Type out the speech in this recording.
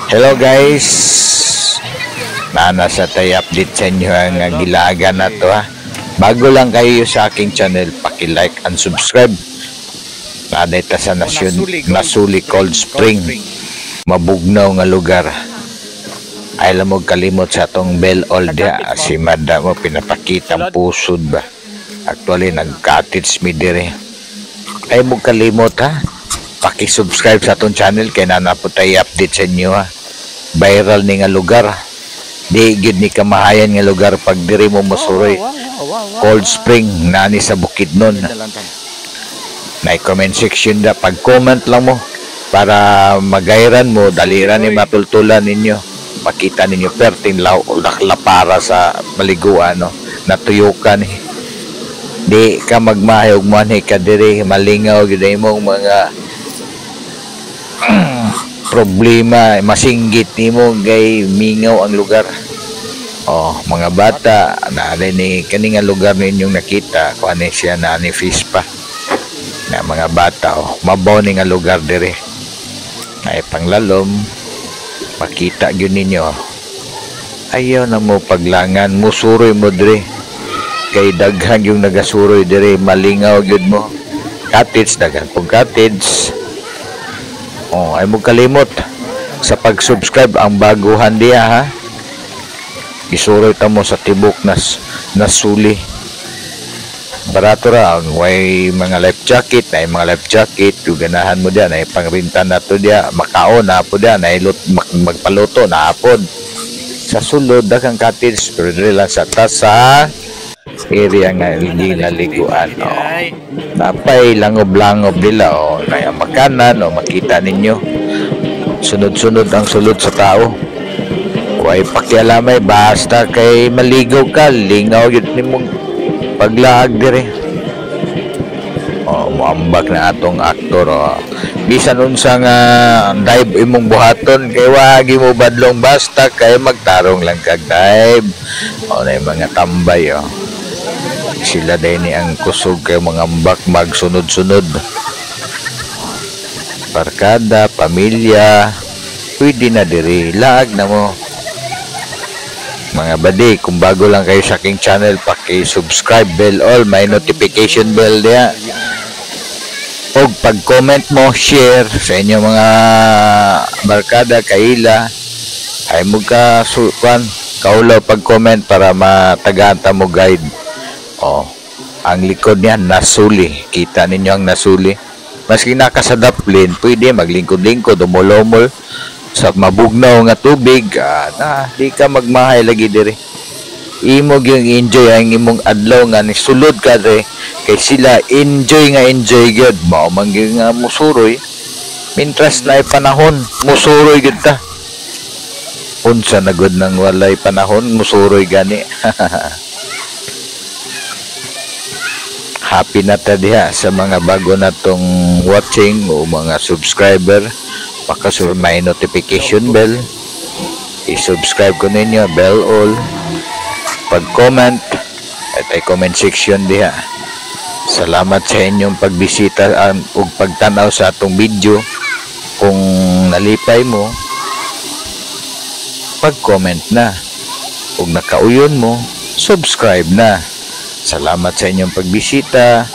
Hello guys, nasa tayo update sa inyo ang gilaga na to ha. Bago lang kayo sa aking channel, paki-like and subscribe. Nadita sa Nasuli Cold Spring, mabugnaw nga lugar. Ay lang mo kalimot sa atong bell all dia, si Mada mo pinapakita ang pusod ba. Actually nag-cottage mi dire. Ay mo kalimot ha. Paki-subscribe sa atong channel kay nana po tayo update sa inyo ha. Viral ni nga lugar. Di gid ni kamahayan nga lugar pag diri mo masuroy. Cold Spring nani sa Bukidnon. Na comment section da pag-comment lang mo para magayran mo daliran ni matultulan ninyo. Makita ninyo perting lakla para sa maliguan no. Natuyukan eh. Di ka magmahayog mo ni kadiri malingaw gid imong mga problema masinggit nimo gay mingaw ang lugar. Oh, mga bata na ni kaning lugar ninyong nakita kuan ni siya na ni fish pa. Na mga bata oh, mabaw ni nga lugar dire. Ay panglalom makita gyud ninyo. Ayaw na mo paglangan musuroy mo dire. Kay daghan yung nagasuroy dire malingaw gyud mo. Cottage daghan pug cottage. Oh, ay mo kalimot sa pag-subscribe ang baguhan diya ha. Isuroy ta mo sa tibok Nasuli. Barato ra ang way mga life jacket, ay mga life jacket, yung ganahan mo diyan ay pangrinta na to diya, makaon na po diyan, ay magpaluto na apod. Sa sulod dakang cottage pero dili lang sa tasa area nga hindi naliguan oh. Napay langob-langob nila oh, na makanan oh, makita ninyo sunod-sunod ang sulod sa tao. Huwag pakialamay basta kay maligaw ka lingaw yun nimong paglaag dire oh, muambak na atong aktor oh. Bisan unsa nga dive imong buhaton kay wagi mo badlong basta kay magtarong lang kag dive oh, na mga tambay oh. Sila din ni ang kusog kay mga ambak magsunod-sunod. Barkada, pamilya, pwede na diri, laag na mo. Mga badi, kung bago lang kayo sa aking channel, paki-subscribe bell all, may notification bell diya. O pag-comment mo, share sa inyo mga barkada, kaila, ay mo ka kaulaw pag-comment para matagaan ta mo guide. Oh, ang likod niya Nasuli. Kita ninyo ang Nasuli. Maski nakasadaplin, pwede maglingkod-lingkod umol-umol sa mabugnaw nga tubig. Di ka magmahay lagi dire. Imo gyung enjoy ang imong adlaw nga ni sulod ka dire kay sila enjoy gyud mao man gyud nga musuroy. Mintras na panahon, musuroy gyud ta. Unsa na gud nang walay panahon, musuroy gani. Happy na ta diha sa mga bago na tong watching o mga subscriber. Pakasur may notification bell. I-subscribe ko ninyo, bell all. Pag-comment at ay comment section diha. Salamat sa inyong pagbisita ug pagtanaw sa atong video. Kung nalipay mo, pag-comment na. Kung nakauyon mo, subscribe na. Salamat sa inyong pagbisita.